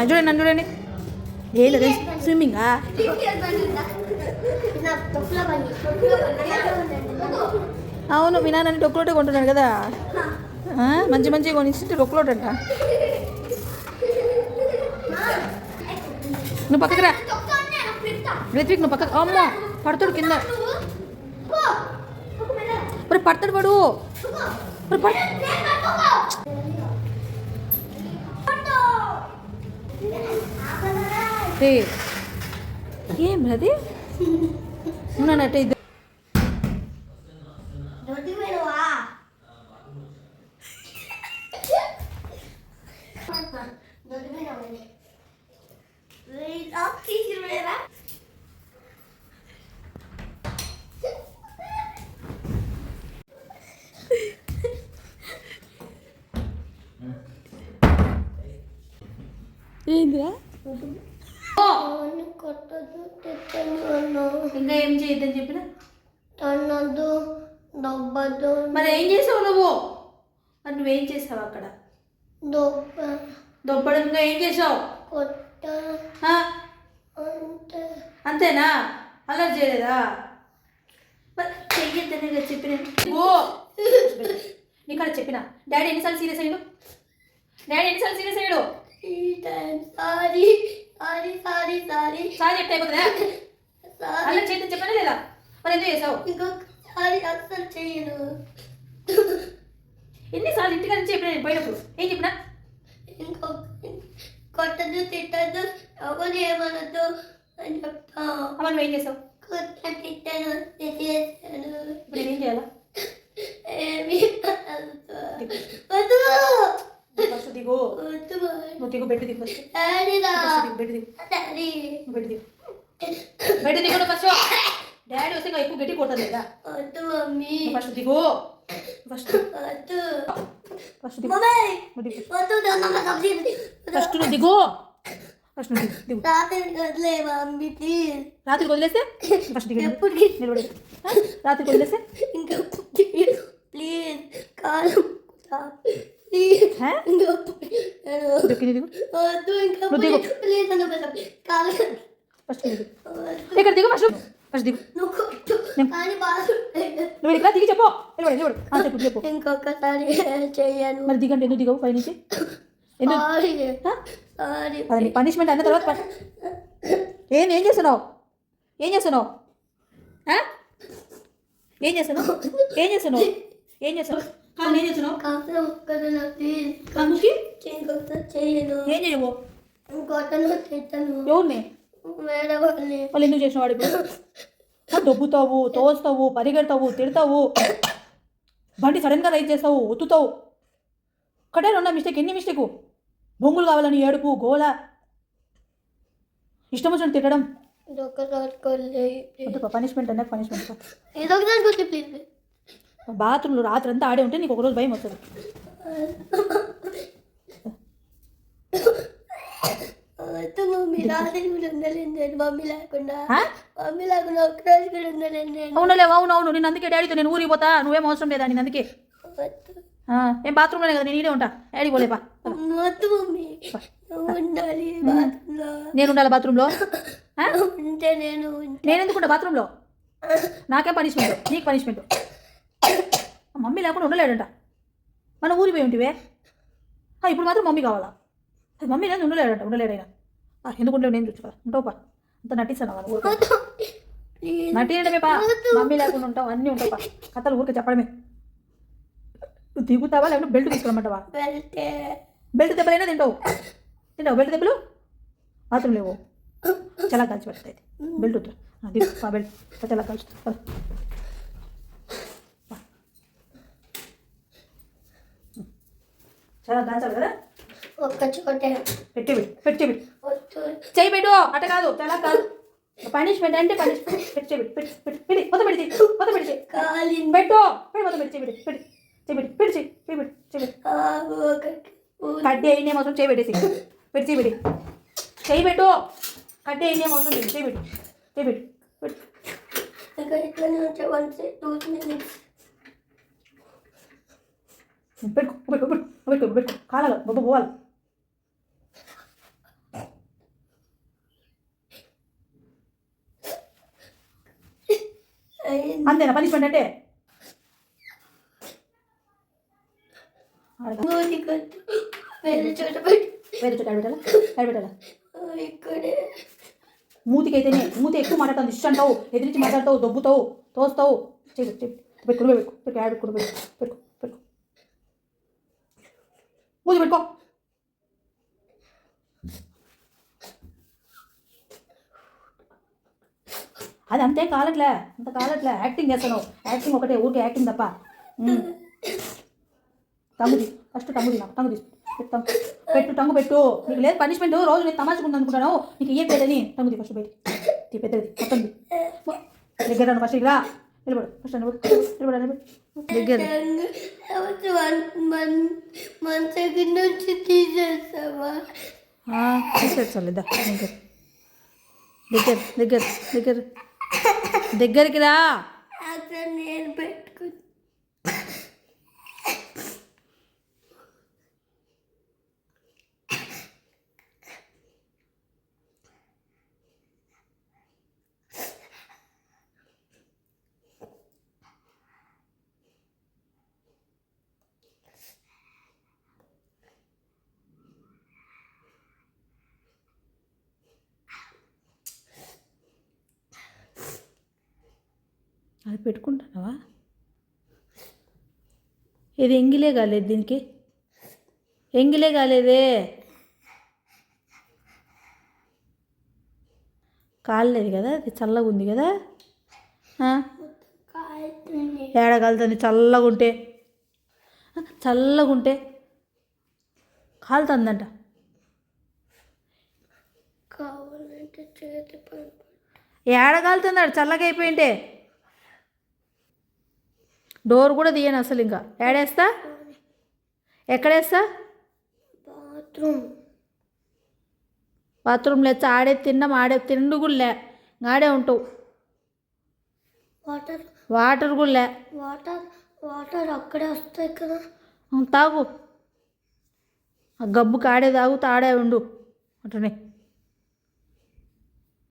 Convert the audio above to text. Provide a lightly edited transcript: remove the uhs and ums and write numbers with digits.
చూడండి నన్ను చూడండి. ఏం లేదు స్విమ్మింగా. అవును మీ నాన్న డొక్కులోటే కొంటున్నాడు కదా. మంచి మంచిగా కొనిస్తే డొక్కులోట అంట. నువ్వు పక్కకు రా రిత్విక్, నువ్వు పక్కకు. అమ్మో పడతాడు కింద. మరి పడతాడు పడు. ఏం అది ఉన్నానట్టే ఇది. ఏందిరా ఇంకా ఏం చేయొద్దని చెప్పిన తన్నదు దొబ్బదు. మరి ఏం చేసావు నువ్వు? మరి నువ్వేం చేసావు అక్కడ? దొబ్బడం. ఇంకా ఏం చేసావు? అంతేనా? అల్లరి చేయలేదా? మరి చెయ్యొద్దని చెప్పిన. నీకు చెప్పిన. డాడీ ఎన్నిసార్లు సీరియస్ అయ్యాడు? సారీ చెప్తే అయిపోతుందా? అలా చేద్దాం చెప్పానా లేదా? మరి ఎందుకు చేసావు? ఇంకొకసారి అస్సలు చెయ్యను. ఎన్నిసార్లు ఇంటికి నుంచి చెప్పినా నేను పోయినప్పుడు ఏం చెప్పినా? కొట్టదు తిట్టద్దు ఎవరు ఏమనద్దు అని చెప్తా. అమ్మ నువ్వేం చేసావు? తిట్టాను చేశాను. ఇప్పుడు నేనేం చేయాలా? ఏమి ఫస్ట్ దిగు. నువ్వు దిగు. బెడ్ దిగు ఫస్ట్. బెడ్ దిగు. బెడ్ దిగు ఫస్ట్. డాడీ వస్తే ఎక్కువ గట్టి కొట్టదు లేదా? వద్దు మమ్మీ. ఫస్ట్ దిగు. ఫస్ట్ దిగు. ఫస్ట్ నువ్వు దిగు. ఫస్ట్ నువ్వు దిగు. రాత్రికి వదిలేస్తే ఫస్ట్ దిగు. నిలబడేది రాత్రికి వదిలేస్తే ఇంకా ప్లీజ్ కాదు ఇక్కడ దిగు. ఫస్ట్ దిగు. నువ్వు ఇక్కడ దిగి చెప్పు. చెప్పు. ఇంకొకసారి చెయ్యను. మరి దిగండి. ఎందుకు దిగవు పై నుంచి? పనిష్మెంట్ అన్న తర్వాత ఏం చేస్తున్నావు? ఏం చేస్తున్నావు? ఏం చేస్తున్నావు? ఏం చేస్తున్నావు? ఏం చేస్తున్నావు? ఏం చేస్తున్నావు? ఏం చేయవు? ఎవరిని? వాళ్ళు ఎందుకు చేసిన వాడు? ఇప్పుడు దొబ్బుతావు, తోస్తావు, పరిగెడతావు, తిడతావు, బండి సడన్గా రైజ్ చేస్తావు, ఒత్తుతావు. ఒకటే రెండో మిస్టేక్. ఎన్ని మిస్టేకు? బొంగులు కావాలని ఏడుపు, గోల, ఇష్టం వచ్చినట్టు తిట్టడం. పనిష్మెంట్ అన్న పనిష్మెంట్. బాత్రూంలో రాత్రి అంతా ఆడే ఉంటే నీకు ఒకరోజు భయం వస్తుంది. అవును. నేను అందుకే డాడీతో నేను ఊరికి పోతా. నువ్వేం అవసరం లేదా? నేను అందుకే ఏం బాత్రూంలోనే కదా నేను ఈడే ఉంటా. డాడీ పోలేపా. నేను ఉండాలి బాత్రూంలో? నేను ఎందుకుంటా బాత్రూంలో? నాకేం పనిష్మెంట్? నీకు పనిష్మెంట్. మమ్మీ లేకుండా ఉండలేడంట. మనం ఊరి పోయి ఉంటివే. ఇప్పుడు మాత్రం మమ్మీ కావాలా? మమ్మీ లేదు ఉండలేడైనా. ఎందుకు ఉండలేవు? నేను చూసుకోవాలి. ఉంటావుపా. అంత నటిస్తాను వాళ్ళు. నటించడమే పా. మమ్మీ లేకుండా ఉంటావు, అన్నీ ఉంటావు పా. కథలు ఊరికే చెప్పడమే. నువ్వు దిగుతావా లేకపోతే బెల్ట్ తీసుకోమంటావా? బెల్ట్ దెబ్బలైనా తింటావు. బెల్ట్ దెబ్బలు బాత్రూమ్ లేవు. చాలా కాల్చి పెడతాయి. బెల్ట్ వద్దు. బెల్ట్ చాలా కాల్చుతా. చాలా దాచాలి కదా. ఒక్క చోటే పెట్టి చెయ్యి పెట్టు. అట్ట కాదు, చాలా కాదు. పనిష్మెంట్ అంటే పనిష్మెంట్. పెట్టి మొత్తం పెడితే పెట్టు. మొత్తం పెట్టి కడ్డీ అయిన అవసరం చేయి పెట్టేసి పెట్టి చెయ్యి పెట్టు. కడ్డీ అయిన అవసరం లేదు. చేయి పెట్టు. పెట్టుకో కాలాలి బొబ్బ పోవాలి. అంతేనా పనిష్మెంట్ అంటే? వేరే చోట పెట్టి వేరే చోట పెట్టాలా? ఇక్కడే మూతికైతేనే మూతి ఎక్కువ మాట్లాడుతుంది, ఇష్టం అంటావు, ఎదిరించి మాట్లాడతావు, దొబ్బుతావు, తోస్తావు. పెట్టుకుని పెట్టుకో యాడ్ పెట్టుకుని పెట్టుకో మూతి పెట్టుకో. అది అంతే కాలట్లే, అంత కాలట్లే, యాక్టింగ్ చేస్తాను. యాక్టింగ్ ఒకటే, ఊరికే యాక్టింగ్ తప్ప. టంగుది ఫస్ట్, టంగుది నాకు టంగు తీసు పెట్టు టంగు పెట్టు. నీకు లేదు పనిష్మెంట్, రోజు నేను తమాషకుంది అనుకుంటాను, నీకు ఇయ్యే లేదని. టంగుది ఫస్ట్ బయట పెద్దది మొత్తం దగ్గర ఫస్ట్ ఇరా నిలబడు, ఫస్ట్ నిలబడు దగ్గర. మన సెకండ్ నుంచి తీసేస్తావా? తీసేస్తాను దగ్గరికి రా. అక్కడ నేను పెట్టుకుని అది పెట్టుకుంటున్నావా? ఇది ఎంగిలే కాలేదు, దీనికి ఎంగిలే కాలేదే, కాలేదు కదా, అది చల్లగా ఉంది కదా. ఏడ కాలుతుంది? చల్లగుంటే కాలుతుందంట. కావాలంటే చేతి పని ఏడ కాలుతుంది? చల్లగా అయిపోయింటే డోర్ కూడా తీయను అసలు. ఇంకా ఏడేస్తా? ఎక్కడేస్తా? బాత్రూమ్లో వచ్చి ఆడే తిన్నాం, ఆడే తిండు కూడా లే, ఆడే ఉంటావు. వాటర్ కూడా లే. వాటర్ అక్కడే వస్తాయి కదా, తాగు. ఆ గబ్బుకి ఆడే తాగుతా, ఆడే ఉండు అట్లనే.